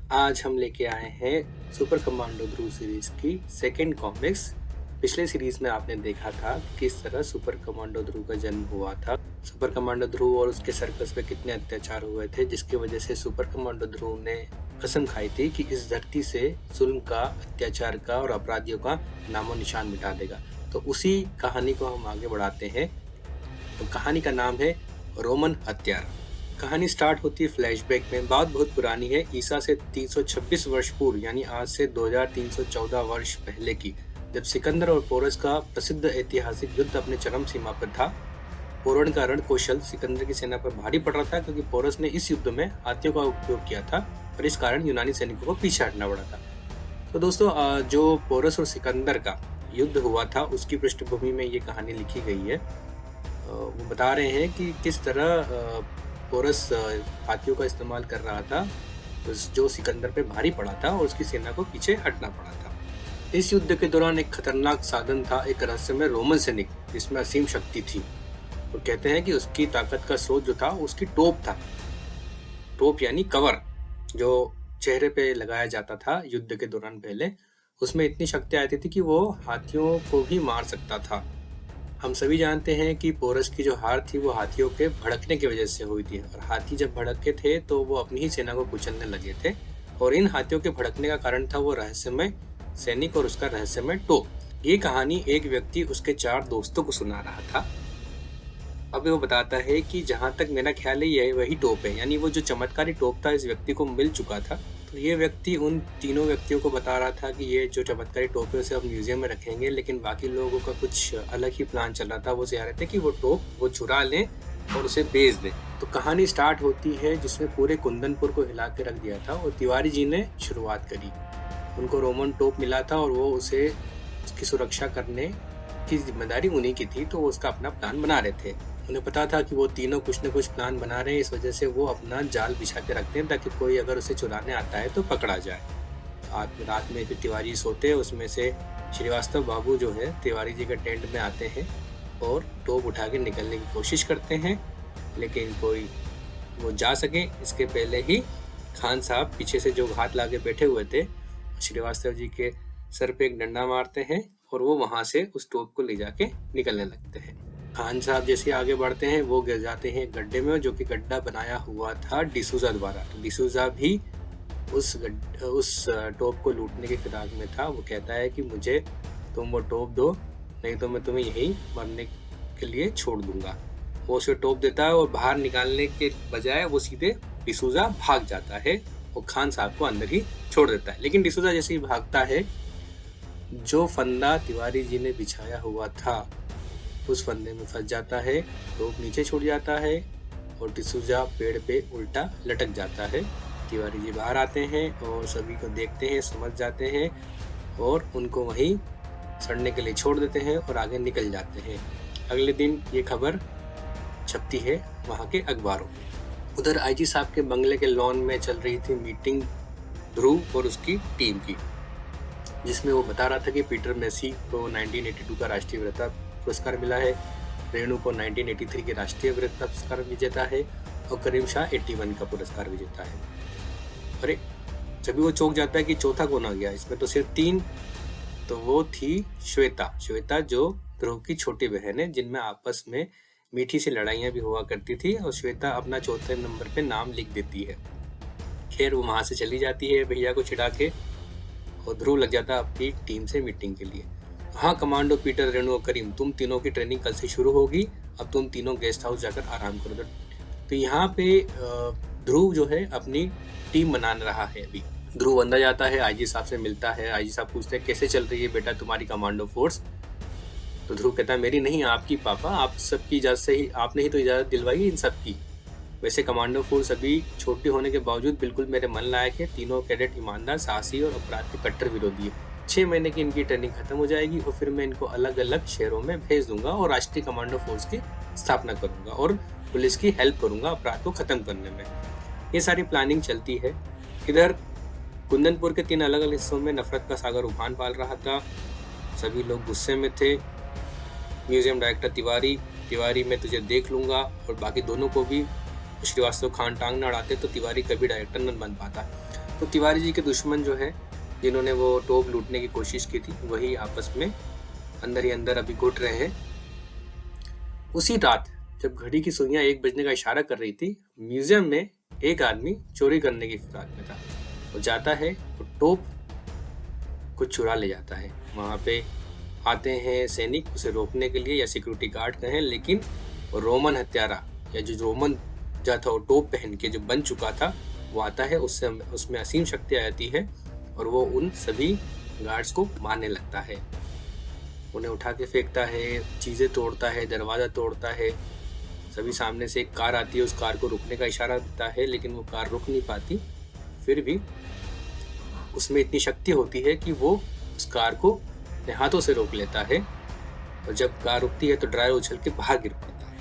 आज हम लेके आए हैं सुपर कमांडो ध्रुव सीरीज की सेकेंड कॉमिक्स। पिछले सीरीज में आपने देखा था कि किस तरह सुपर कमांडो ध्रुव का जन्म हुआ था। सुपर कमांडो ध्रुव और उसके सर्कस पे कितने अत्याचार हुए थे, जिसकी वजह से सुपर कमांडो ध्रुव ने कसम खाई थी कि इस धरती से जुल्म का, अत्याचार का और अपराधियों का नामो निशान मिटा देगा। तो उसी कहानी को हम आगे बढ़ाते हैं। तो कहानी का नाम है रोमन हत्यारा। कहानी स्टार्ट होती है फ्लैशबैक में। बात बहुत पुरानी है, ईसा से 326 वर्ष पूर्व, यानी आज से 2314 वर्ष पहले की, जब सिकंदर और पोरस का प्रसिद्ध ऐतिहासिक युद्ध अपने चरम सीमा पर था। पोरण का रण कौशल सिकंदर की सेना पर भारी पड़ रहा था, क्योंकि पोरस ने इस युद्ध में हाथियों का उपयोग किया था और इस कारण यूनानी सैनिकों को पीछे हटना पड़ा था। तो दोस्तों, जो पोरस और सिकंदर का युद्ध हुआ था उसकी पृष्ठभूमि में ये कहानी लिखी गई है। वो बता रहे हैं कि किस तरह पोरस हाथियों का इस्तेमाल कर रहा था, जो सिकंदर पे भारी पड़ा था और उसकी सेना को पीछे हटना पड़ा था। इस युद्ध के दौरान एक खतरनाक साधन था, एक रहस्यमय रोमन सैनिक जिसमें असीम शक्ति थी। तो कहते हैं कि उसकी ताकत का स्रोत जो था उसकी टोप था। टोप यानी कवर, जो चेहरे पे लगाया जाता था युद्ध के दौरान पहले, उसमें इतनी शक्ति आती थी कि वो हाथियों को भी मार सकता था। हम सभी जानते हैं कि पोरस की जो हार थी वो हाथियों के भड़कने की वजह से हुई थी, और हाथी जब भड़के थे तो वो अपनी ही सेना को कुचलने लगे थे, और इन हाथियों के भड़कने का कारण था वो रहस्यमय सैनिक और उसका रहस्यमय टोप। ये कहानी एक व्यक्ति उसके 4 दोस्तों को सुना रहा था। अब वो बताता है कि जहां तक मेरा ख्याल है ये वही टोप है, यानी वो जो चमत्कारी टोप था इस व्यक्ति को मिल चुका था। तो ये व्यक्ति उन तीनों व्यक्तियों को बता रहा था कि ये जो चमत्कारी टोप है उसे अब म्यूजियम में रखेंगे, लेकिन बाकी लोगों का कुछ अलग ही प्लान चल रहा था। वो चाह रहे थे कि वो टोप वो चुरा लें और उसे बेच दें। तो कहानी स्टार्ट होती है जिसमें पूरे कुंदनपुर को हिला के रख दिया था, और तिवारी जी ने शुरुआत करी। उनको रोमन टोप मिला था और वो उसे उसकी सुरक्षा करने की जिम्मेदारी उन्हीं की थी, तो वो उसका अपना प्लान बना रहे थे। उन्हें पता था कि वो तीनों कुछ न कुछ प्लान बना रहे हैं, इस वजह से वो अपना जाल बिछा के रखते हैं ताकि कोई अगर उसे चुराने आता है तो पकड़ा जाए। रात में फिर तिवारी सोते हैं, उसमें से श्रीवास्तव बाबू जो है तिवारी जी के टेंट में आते हैं और टोप उठा के निकलने की कोशिश करते हैं, लेकिन कोई वो जा सके इसके पहले ही खान साहब पीछे से जो हाथ ला के बैठे हुए थे श्रीवास्तव जी के सर पे एक डंडा मारते हैं और वो वहां से उस टोप को ले जाके निकलने लगते हैं। खान साहब जैसे आगे बढ़ते हैं वो गिर जाते हैं गड्ढे में, जो कि गड्ढा बनाया हुआ था डिसूजा द्वारा। डिसूजा भी उस टोप को लूटने के फिराक में था। वो कहता है कि मुझे तुम वो टोप दो, नहीं तो मैं तुम्हें यहीं मरने के लिए छोड़ दूंगा। वो उसे टोप देता है और बाहर निकालने के बजाय वो सीधे डिसूजा भाग जाता है और खान साहब को अंदर ही छोड़ देता है। लेकिन डिसूजा जैसे ही भागता है, जो फंदा तिवारी जी ने बिछाया हुआ था उस फंदे में फंस जाता है, टोप नीचे छूट जाता है और डिसूजा पेड़ पे उल्टा लटक जाता है। तिवारी जी बाहर आते हैं और सभी को देखते हैं, समझ जाते हैं और उनको वहीं सड़ने के लिए छोड़ देते हैं और आगे निकल जाते हैं। अगले दिन ये खबर छपती है वहाँ के अखबारों में। उधर आईजी साहब के बंगले के लॉन में चल रही थी मीटिंग ध्रुव और उसकी टीम की, जिसमें वो बता रहा था कि पीटर मेसी को 1982 का राष्ट्रीय वीरता पुरस्कार मिला है, रेणु को 1983 के राष्ट्रीय वीरता पुरस्कार विजेता है और करीम शाह 81 का पुरस्कार विजेता है। अरे जब वो चौंक जाता है कि चौथा कौन आ गया, इसमें तो सिर्फ 3। तो वो थी श्वेता जो ध्रुव की छोटी बहन है, जिनमें आपस में मीठी सी लड़ाइयाँ भी हुआ करती थी, और श्वेता अपना चौथे नंबर पे नाम लिख देती है। खैर वो वहाँ से चली जाती है भैया को छिड़ा के, और ध्रुव लग जाता है अपनी टीम से मीटिंग के लिए। हाँ कमांडो पीटर, रेणु और करीम, तुम तीनों की ट्रेनिंग कल से शुरू होगी, अब तुम तीनों गेस्ट हाउस जाकर आराम करो। तो यहाँ पे ध्रुव जो है अपनी टीम बना रहा है। अभी ध्रुव अंदर जाता है, आईजी साहब से मिलता है। आईजी साहब पूछते हैं कैसे चल रही है बेटा तुम्हारी कमांडो फोर्स। तो ध्रुव कहता है मेरी नहीं आपकी पापा, आप सबकी इजाजत से ही, आपने ही तो इजाजत दिलवाई इन सबकी। वैसे कमांडो फोर्स अभी छोटी होने के बावजूद बिल्कुल मेरे मन लायक है। तीनों कैडेट ईमानदार, साहसी और अपराध के कट्टर विरोधी है। 6 महीने की इनकी ट्रेनिंग खत्म हो जाएगी और फिर मैं इनको अलग अलग शहरों में भेज दूंगा और राष्ट्रीय कमांडो फोर्स की स्थापना करूंगा और पुलिस की हेल्प करूंगा अपराध को खत्म करने में। ये सारी प्लानिंग चलती है। इधर कुंदनपुर के 3 अलग अलग हिस्सों में नफरत का सागर उफान पाल रहा था। सभी लोग गुस्से में थे। म्यूजियम डायरेक्टर तिवारी मैं तुझे देख लूंगा, और बाकी दोनों को भी श्रीवास्तव खान टांग न अड़ाते तो तिवारी कभी डायरेक्टर न बन पाता। तो तिवारी जी के दुश्मन जो है, जिन्होंने वो तोप लूटने की कोशिश की थी, वही आपस में अंदर ही अंदर अभी घुट रहे हैं। उसी रात जब घड़ी की सुइयां 1 बजने का इशारा कर रही थी, म्यूजियम में एक आदमी चोरी करने की फिराक में था। वो जाता है और तोप को चुरा ले जाता है। वहां पे आते हैं सैनिक उसे रोकने के लिए, या सिक्योरिटी गार्ड कहें, लेकिन रोमन हत्यारा या जो रोमन जो था वो टोप पहन के जो बन चुका था, वो आता है, उससे उसमें असीम शक्ति आ जाती है और वो उन सभी गार्ड्स को मारने लगता है। उन्हें उठा के फेंकता है, चीज़ें तोड़ता है, दरवाज़ा तोड़ता है। सभी सामने से एक कार आती है, उस कार को रुकने का इशारा देता है, लेकिन वो कार रुक नहीं पाती। फिर भी उसमें इतनी शक्ति होती है कि वो उस कार को अपने हाथों से रोक लेता है, और जब कार रुकती है तो ड्राइवर उछल के बाहर गिर पड़ता है।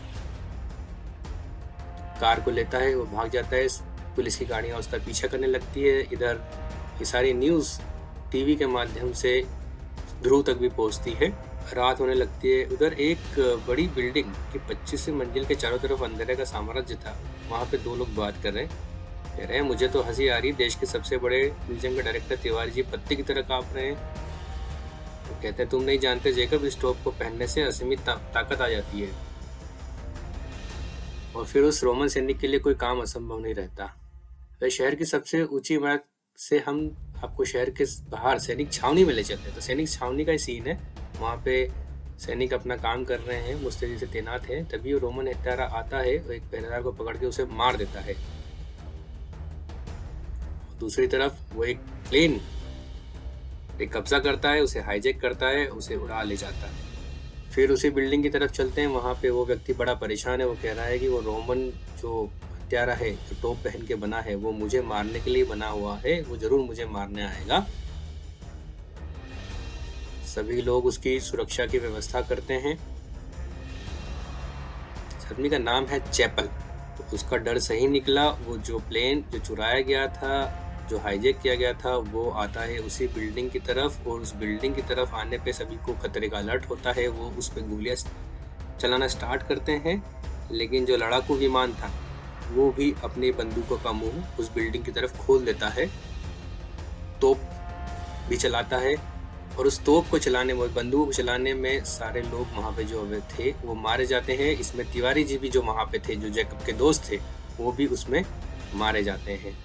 कार को लेता है, वो भाग जाता है। पुलिस की गाड़ियाँ उसका पीछा करने लगती है। इधर ये सारी न्यूज़ टीवी के माध्यम से ध्रुव तक भी पहुंचती है। रात होने लगती है। उधर एक बड़ी बिल्डिंग की 25 मंजिल के चारों तरफ अंधेरे का साम्राज्य था। वहाँ पे 2 लोग बात कर रहे हैं, कह रहे हैं मुझे तो हंसी आ रही, देश के सबसे बड़े म्यूजियम के डायरेक्टर तिवारी जी पत्ते की तरह काँप रहे हैं। वो कहते हैं तुम नहीं जानते जेकब, इस टॉप को पहनने से असीमित ताकत आ जाती है, और फिर उस रोमन सैनिक के लिए कोई काम असंभव नहीं रहता। वह शहर की सबसे ऊंची इमारत से हम आपको शहर के बाहर सैनिक छावनी में ले चलते हैं। तो सैनिक छावनी का ही सीन है। वहाँ पे सैनिक अपना काम कर रहे हैं, मुस्तैदी से तैनात हैं। तभी वो रोमन हत्यारा आता है और एक पहरेदार को पकड़ के उसे मार देता है। दूसरी तरफ वो एक प्लेन पे कब्जा करता है, उसे हाईजैक करता है, उसे उड़ा ले जाता है। फिर उसी बिल्डिंग की तरफ चलते हैं। वहाँ पे वो व्यक्ति बड़ा परेशान है। वो कह रहा है कि वो रोमन जो हत्यारा है, जो टोप पहन के बना है, वो मुझे मारने के लिए बना हुआ है, वो जरूर मुझे मारने आएगा। सभी लोग उसकी सुरक्षा की व्यवस्था करते हैं। इस आदमी का नाम है चैपल। तो उसका डर सही निकला। वो जो प्लेन जो चुराया गया था, जो हाईजैक किया गया था, वो आता है उसी बिल्डिंग की तरफ, और उस बिल्डिंग की तरफ आने पे सभी को खतरे का अलर्ट होता है। वो उस पर गोलियां चलाना स्टार्ट करते हैं, लेकिन जो लड़ाकू विमान था वो भी अपनी बंदूकों का मुंह उस बिल्डिंग की तरफ खोल देता है। तोप भी चलाता है, और उस तोप को चलाने में, बंदूक को चलाने में सारे लोग वहाँ पे जो थे वो मारे जाते हैं। इसमें तिवारी जी भी जो वहाँ पे थे, जो जैकब के दोस्त थे, वो भी उसमें मारे जाते हैं।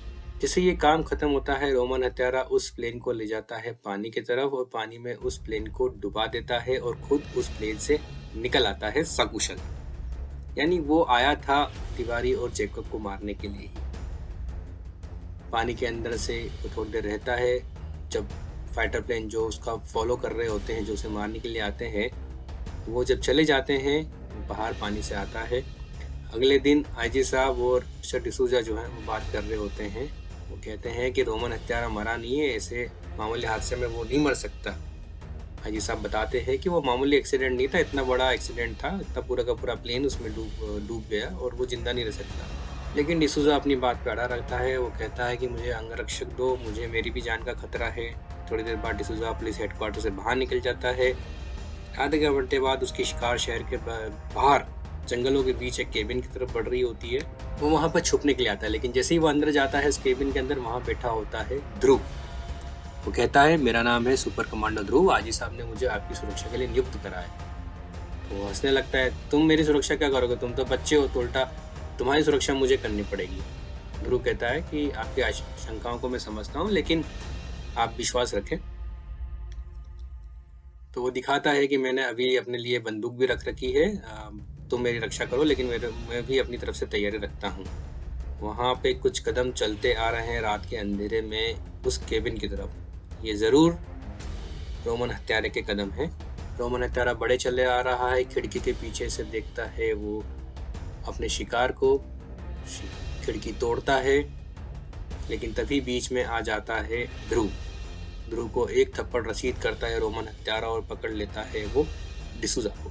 जैसे ये काम खत्म होता है, रोमन हत्यारा उस प्लेन को ले जाता है पानी की तरफ, और पानी में उस प्लेन को डुबा देता है और खुद उस प्लेन से निकल आता है सकुशल। यानी वो आया था तिवारी और जैकब को मारने के लिए ही। पानी के अंदर से वो थोड़ी देर रहता है। जब फाइटर प्लेन जो उसका फॉलो कर रहे होते हैं, जो उसे मारने के लिए आते हैं, वो जब चले जाते हैं, बाहर पानी से आता है। अगले दिन आईजी साहब और मिस्टर डिसूजा जो है वो बात कर रहे होते हैं। वो कहते हैं कि रोमन हत्यारा मरा नहीं है, ऐसे मामूली हादसे में वो नहीं मर सकता। आईजी साहब बताते हैं कि वो मामूली एक्सीडेंट नहीं था, इतना बड़ा एक्सीडेंट था, इतना पूरा का पूरा प्लेन उसमें डूब गया और वो जिंदा नहीं रह सकता। लेकिन डिसूजा अपनी बात पे अड़ा रहता है। वो कहता है कि मुझे अंगरक्षक दो, मुझे मेरी भी जान का खतरा है। थोड़ी देर बाद डिसूजा पुलिस हेडक्वार्टर से बाहर निकल जाता है। आधे घंटे बाद उसकी शिकार शहर के बाहर जंगलों के बीच एक केबिन की तरफ बढ़ रही होती है। वो वहाँ पर छुपने के लिए आता है, लेकिन जैसे ही वो अंदर जाता है, इस केबिन के अंदर वहाँ बैठा होता है ध्रुव। वो कहता है मेरा नाम है सुपर कमांडो ध्रुव, आजी साहब ने मुझे आपकी सुरक्षा के लिए नियुक्त करा है। तो वो हंसने लगता है, तुम मेरी सुरक्षा क्या करोगे, तुम तो बच्चे हो, तो उल्टा तुम्हारी सुरक्षा मुझे करनी पड़ेगी। ध्रुव कहता है कि आपकी आशंकाओं को मैं समझता हूँ, लेकिन आप विश्वास रखें। तो वो दिखाता है कि मैंने अभी अपने लिए बंदूक भी रख रखी है, तुम मेरी रक्षा करो, लेकिन मैं भी अपनी तरफ से तैयारी रखता हूँ। वहाँ पे कुछ कदम चलते आ रहे हैं रात के अंधेरे में उस केबिन की तरफ। ये ज़रूर रोमन हत्यारे के कदम हैं। रोमन हत्यारा बड़े चले आ रहा है, खिड़की के पीछे से देखता है वो अपने शिकार को, खिड़की तोड़ता है, लेकिन तभी बीच में आ जाता है ध्रुव। ध्रुव को एक थप्पड़ रसीद करता है रोमन हत्यारा और पकड़ लेता है वो डिसूजा को।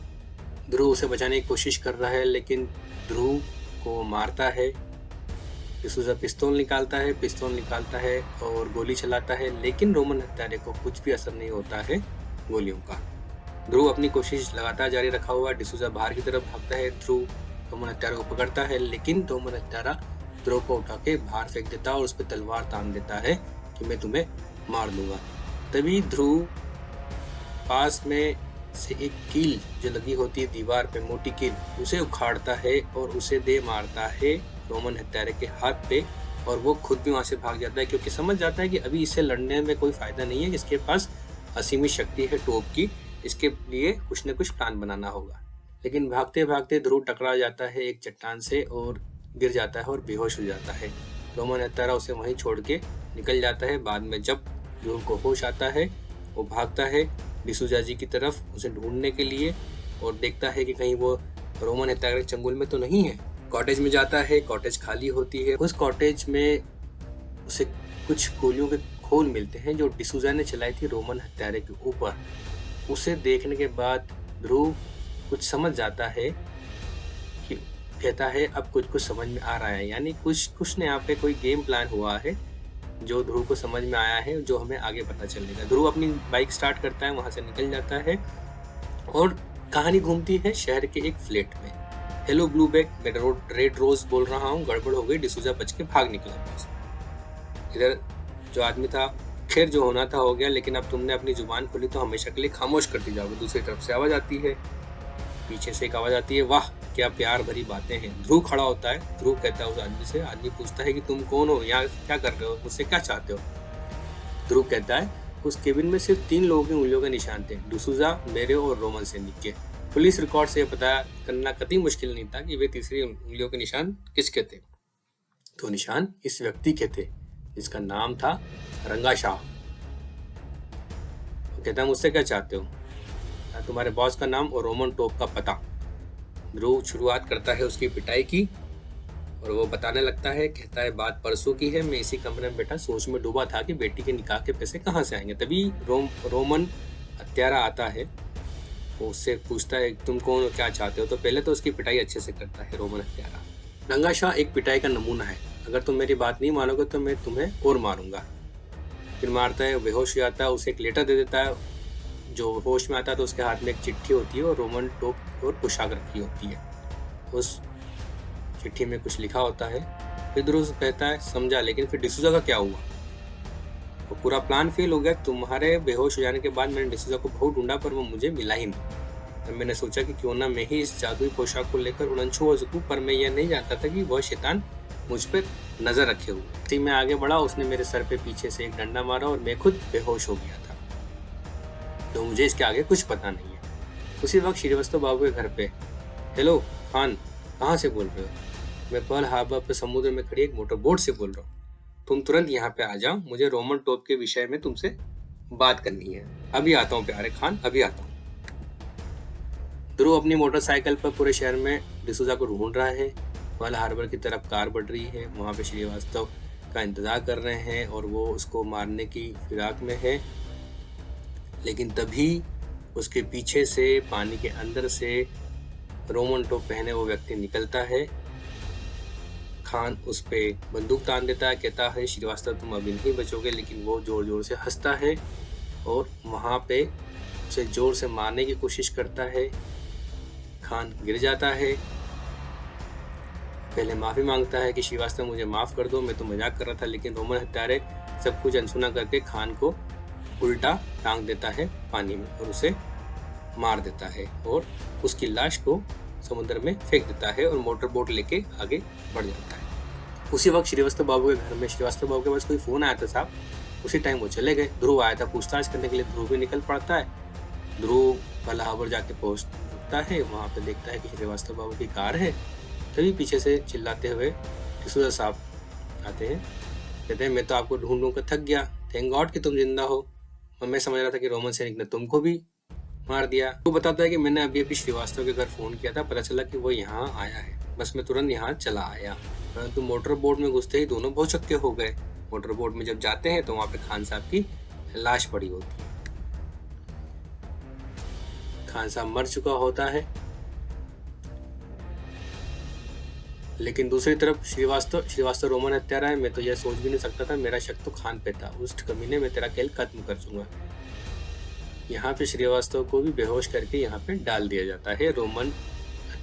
ध्रुव उसे बचाने की कोशिश कर रहा है, लेकिन ध्रुव को मारता है। डिसूजा पिस्तौल निकालता है और गोली चलाता है, लेकिन रोमन हत्यारे को कुछ भी असर नहीं होता है गोलियों का। ध्रुव अपनी कोशिश लगातार जारी रखा हुआ। डिसूजा बाहर की तरफ भागता है। ध्रुव रोमन हत्यारा को पकड़ता है, लेकिन रोमन हत्यारा ध्रुव को उठा के बाहर फेंक देता है और उस पर तलवार तान देता है कि मैं तुम्हें मार दूंगा। तभी ध्रुव पास में से एक कील जो लगी होती है दीवार पे, मोटी कील, उसे उखाड़ता है और उसे दे मारता है रोमन हत्यारे के हाथ पे, और वो खुद भी वहां से भाग जाता है क्योंकि समझ जाता है कि अभी इससे लड़ने में कोई फायदा नहीं है, इसके पास असीमित शक्ति है टोप की, इसके लिए कुछ न कुछ प्लान बनाना होगा। लेकिन भागते भागते ध्रुव टकरा जाता है एक चट्टान से और गिर जाता है और बेहोश हो जाता है। रोमन हत्यारा उसे वहीं छोड़ के निकल जाता है। बाद में जब ध्रुव को होश आता है, वो भागता है डिसूजा जी की तरफ उसे ढूंढने के लिए और देखता है कि कहीं वो रोमन हत्यारा के चंगुल में तो नहीं है। कॉटेज में जाता है, कॉटेज खाली होती है। उस कॉटेज में उसे कुछ गोलियों के खोल मिलते हैं जो डिसूजा ने चलाई थी रोमन हत्यारे के ऊपर। उसे देखने के बाद ध्रुव कुछ समझ जाता है कि कहता है अब कुछ समझ में आ रहा है, यानी कुछ ने यहाँ पे कोई गेम प्लान हुआ है जो ध्रुव को समझ में आया है, जो हमें आगे पता चलेगा। ध्रुव अपनी बाइक स्टार्ट करता है, वहां से निकल जाता है और कहानी घूमती है शहर के एक फ्लैट में। हेलो ब्लूबैक, मैं रेड रोज बोल रहा हूँ, गड़बड़ हो गई। डिसूजा बच के भाग निकला। इधर जो आदमी था, खैर जो होना था हो गया, लेकिन अब तुमने अपनी जुबान खोली तो हमेशा के लिए खामोश करती जाओगे। दूसरी तरफ से आवाज आती है, पीछे से एक आवाज आती है, वाह क्या प्यार भरी बातें हैं। ध्रुव खड़ा होता है। ध्रुव कहता है उस आदमी से, आदमी पूछता है कि तुम कौन हो, यहाँ क्या कर रहे हो, मुझसे क्या चाहते हो। ध्रुव कहता है उस केबिन में सिर्फ 3 लोगों की उंगलियों के निशान थे, डिसूजा, मेरे और रोमन सैनिक के। पुलिस रिकॉर्ड से पता करना कतई मुश्किल नहीं था कि वे तीसरी उंगलियों के निशान किसके थे। तो निशान इस व्यक्ति के थे जिसका नाम था रंगा शाह। कहता है मुझसे क्या चाहते हो, तुम्हारे बॉस का नाम और रोमन टोप का पता। ध्रुव शुरुआत करता है उसकी पिटाई की और वो बताने लगता है, कहता है बात परसों की है, मैं इसी कमरे में बैठा सोच में डूबा था कि बेटी के निकाह के पैसे कहाँ से आएंगे। तभी रोमन हत्यारा आता है, वो उससे पूछता है तुम कौन हो, क्या चाहते हो। तो पहले तो उसकी पिटाई अच्छे से करता है रोमन हत्यारा। रंगा शाह एक पिटाई का नमूना है, अगर तुम मेरी बात नहीं मानोगे तो मैं तुम्हें और मारूंगा। फिर मारता है, बेहोश हो जाता है, उसे एक लेटर दे देता है। जो होश में आता है तो उसके हाथ में एक चिट्ठी होती है और रोमन टोप और पोशाक रखी होती है। उस चिट्ठी में कुछ लिखा होता है। फिर ध्रुव कहता है समझा, लेकिन फिर डिसूजा का क्या हुआ। वो पूरा प्लान फेल हो गया। तुम्हारे बेहोश हो जाने के बाद मैंने डिसूजा को बहुत ढूंढा पर वो मुझे मिला ही नहीं। तब मैंने सोचा कि क्यों ना मैं ही इस जादुई पोशाक को लेकर उड़नछू हो सकूं, पर मैं यह नहीं जानता था कि वह शैतान मुझ पर नजर रखे हुए। इसी में आगे बढ़ा, उसने मेरे सर पे पीछे से एक डंडा मारा और मैं खुद बेहोश हो गया था। तो मुझे इसके आगे कुछ पता नहीं है। उसी वक्त श्रीवास्तव बाबू के घर पे, हेलो खान, कहाँ से बोल रहे हो। मैं पर्ल हार्बर पे समुद्र में खड़ी एक मोटर बोट से बोल रहा हूँ, तुम तुरंत यहाँ पे आ जाओ, मुझे रोमन टोप के विषय में तुमसे बात करनी है। अभी आता हूँ प्यारे खान, अभी आता हूँ। ध्रुव अपनी मोटरसाइकिल पर पूरे शहर में डिसूजा को ढूंढ रहा है। पर्ल हार्बर की तरफ कार बढ़ रही है, वहाँ पे श्रीवास्तव का इंतजार कर रहे हैं और वो उसको मारने की फिराक में है। लेकिन तभी उसके पीछे से पानी के अंदर से रोमन टोप पहने वो व्यक्ति निकलता है। खान उस पे बंदूक तान देता है, कहता है श्रीवास्तव तुम अभी नहीं बचोगे, लेकिन वो जोर जोर से हंसता है और वहाँ पे उसे जोर से मारने की कोशिश करता है। खान गिर जाता है, पहले माफ़ी मांगता है कि श्रीवास्तव मुझे माफ़ कर दो, मैं तो मजाक कर रहा था। लेकिन रोमन हत्यारे सब कुछ अनसुना करके खान को उल्टा टांग देता है पानी में और उसे मार देता है और उसकी लाश को समुद्र में फेंक देता है और मोटर बोट लेके आगे बढ़ जाता है। उसी वक्त श्रीवास्तव बाबू के घर में, श्रीवास्तव बाबू के पास कोई फ़ोन आया था साहब, उसी टाइम वो चले गए। ध्रुव आया था पूछताछ करने के लिए, ध्रुव भी निकल पड़ता है। ध्रुव पर्ल हार्बर जाके पहुँचता है, वहाँ पे देखता है कि श्रीवास्तव बाबू की कार है। तभी पीछे से चिल्लाते हुए डिसूजा साहब आते हैं, कहते हैं मैं तो आपको ढूंढ कर थक गया, थैंक गॉड कि तुम जिंदा हो, और मैं समझ रहा था कि रोमन सैनिक ने तुमको भी मार दिया। वो बताता है कि मैंने अभी श्रीवास्तव के घर फोन किया था, पता चला कि वो यहाँ आया है, बस मैं तुरंत यहाँ चला आया। परंतु मोटर बोट में घुसते ही दोनों बहुत चक्के हो गए। मोटर बोट में जब जाते हैं तो वहाँ पे खान साहब की लाश पड़ी होती है। खान साहब मर चुका होता है, लेकिन दूसरी तरफ श्रीवास्तव रोमन हत्यारा है। मैं तो यह सोच भी नहीं सकता था, मेरा शक तो खान पे था। उस कमीने में तेरा खेल खत्म कर दूंगा। यहाँ पे श्रीवास्तव को भी बेहोश करके यहाँ पे डाल दिया जाता है रोमन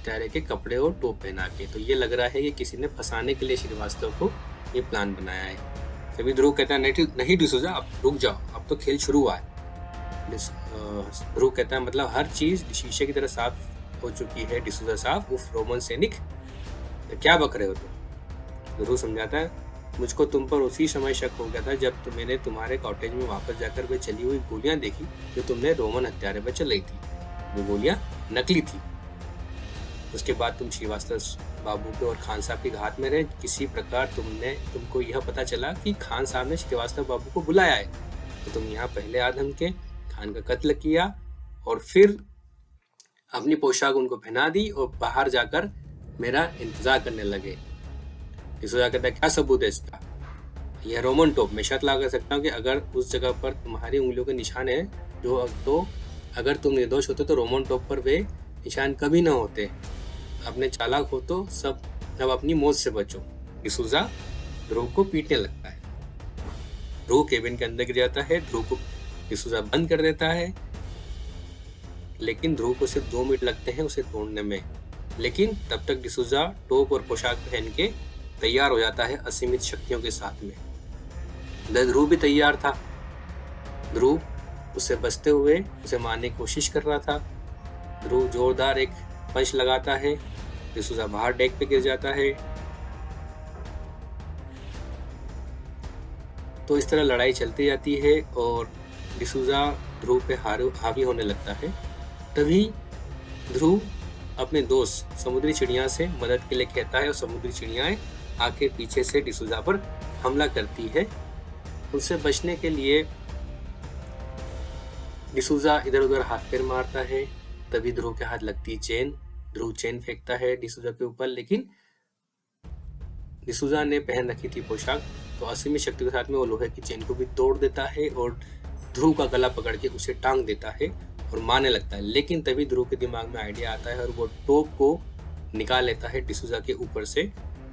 हत्यारे के कपड़े और टोप पहना के। तो ये लग रहा है कि किसी ने फंसाने के लिए श्रीवास्तव को ये प्लान बनाया है। तभी ध्रुव कहता है नहीं डिसूजा, आप रुक जाओ, अब तो खेल शुरू हुआ है। ध्रुव कहता है मतलब हर चीज शीशे की तरह साफ हो चुकी है डिसूजा साहब, उफ रोमन सैनिक, तो क्या बक रहे हो तुम। ध्रुव समझाता है मुझको तुम पर उसी समय शक हो गया था जब मैंने तुम्हारे कॉटेज में वापस जाकर वे चली हुई गोलियां देखी जो तुमने रोमन हत्यारे पर चलाई थी। वो गोलियां नकली थी। उसके बाद तुम श्रीवास्तव बाबू के और खान साहब के हाथ में रहे। किसी प्रकार तुमको यह पता चला कि खान साहब ने श्रीवास्तव बाबू को बुलाया है, तो तुम यहाँ पहले आधम के खान का कत्ल किया और फिर अपनी पोशाक उनको पहना दी और बाहर जाकर मेरा इंतजार करने लगे। डिसूजा कहता है क्या सबूत है इसका। यह रोमन टोप, मैं शर्त लगा सकता हूँ कि अगर उस जगह पर तुम्हारी उंगलियों के निशान है तो अगर तुम निर्दोष होते तो रोमन टोप पर वे निशान कभी ना होते। अपने चालाक हो तो सब अपनी मौत से बचो। डिसूजा ध्रुव को पीटने लगता है। ध्रुव केबिन के अंदर गिर जाता है। ध्रुव को डिसूजा बंद कर देता है, लेकिन ध्रुव को सिर्फ 2 मिनट लगते हैं उसे तोड़ने में। लेकिन तब तक डिसूजा टोप और पोशाक पहन के तैयार हो जाता है असीमित शक्तियों के साथ में। ध्रुव भी तैयार था। ध्रुव उससे बचते हुए उसे मारने की कोशिश कर रहा था। ध्रुव जोरदार एक पंच लगाता है। डिसूजा बाहर डेक पे गिर जाता है। तो इस तरह लड़ाई चलती जाती है और डिसूजा ध्रुव पे हावी होने लगता है। तभी ध्रुव अपने दोस्त समुद्री चिड़िया से मदद के लिए कहता है और समुद्री चिड़ियाएं आके पीछे से डिसूजा पर हमला करती है। उनसे बचने के लिए डिसूजा इधर उधर हाथ पैर मारता है। तभी ध्रुव के हाथ लगती चेन। ध्रुव चेन फेंकता है डिसूजा के ऊपर, लेकिन डिसूजा ने पहन रखी थी पोशाक, तो असीमित शक्ति के साथ में वो लोहे की चेन को भी तोड़ देता है और ध्रुव का गला पकड़ के उसे टांग देता है और मारने लगता है। लेकिन तभी ध्रुव के दिमाग में आइडिया आता है और वो टोप को निकाल लेता है डिसूजा के ऊपर से।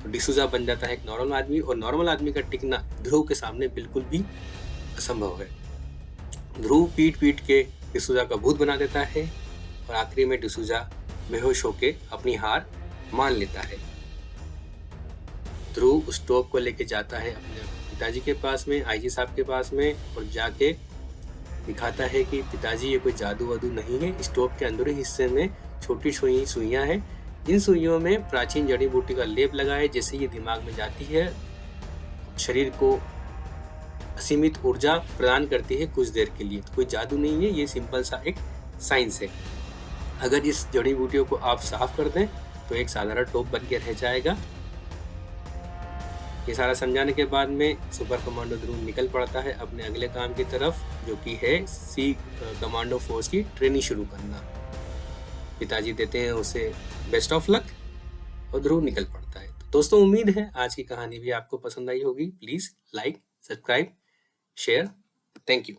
तो डिसूजा बन जाता है एक नॉर्मल आदमी और नॉर्मल आदमी का टिकना ध्रुव के सामने बिल्कुल भी असंभव है। ध्रुव पीट पीट के डिसूजा का भूत बना देता है और आखिरी में डिसूजा बेहोश होके अपनी हार मान लेता है। ध्रुव उस टोप को लेके जाता है अपने पिताजी के पास में, आईजी साहब के पास में, और जाके दिखाता है कि पिताजी ये कोई जादू वादू नहीं है। इस टोप के अंदरूनी हिस्से में छोटी सुइयां हैं। इन सुइयों में प्राचीन जड़ी बूटी का लेप लगा है। जैसे ये दिमाग में जाती है शरीर को असीमित ऊर्जा प्रदान करती है कुछ देर के लिए। तो कोई जादू नहीं है, ये सिंपल सा एक साइंस है। अगर इस जड़ी बूटियों को आप साफ कर दें तो एक साधारण टोप बन के रह जाएगा। ये सारा समझाने के बाद में सुपर कमांडो ध्रुव निकल पड़ता है अपने अगले काम की तरफ, जो कि है सी कमांडो फोर्स की ट्रेनिंग शुरू करना। पिताजी देते हैं उसे बेस्ट ऑफ लक और ध्रुव निकल पड़ता है। तो दोस्तों उम्मीद है आज की कहानी भी आपको पसंद आई होगी। Please like, subscribe, share. Thank you.